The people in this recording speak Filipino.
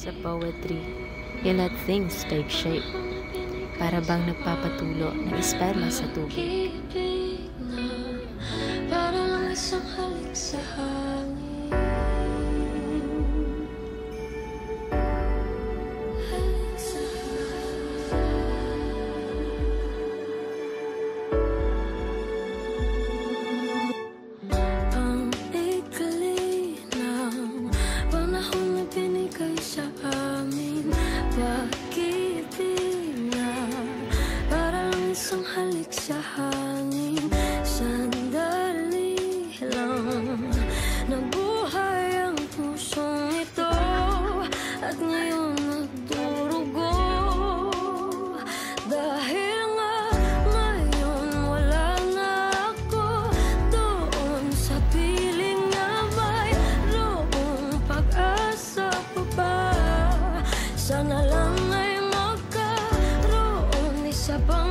Sa poetry, you let things take shape. Para bang nagpapatulo ng esperma sa tubig. Para lang isang halik sa hangin. Ang ikli ng panahon na binigay sa amin. Pag-ibig na para lang isang halik sa hangin. Sandali lang nabuhay ang pusong ito at ngayon nagdurugo. Dahil nga ngayon wala na ako doon sa piling na mayroong pag-asa pa ba. Sana lang ay magkaroon isa pa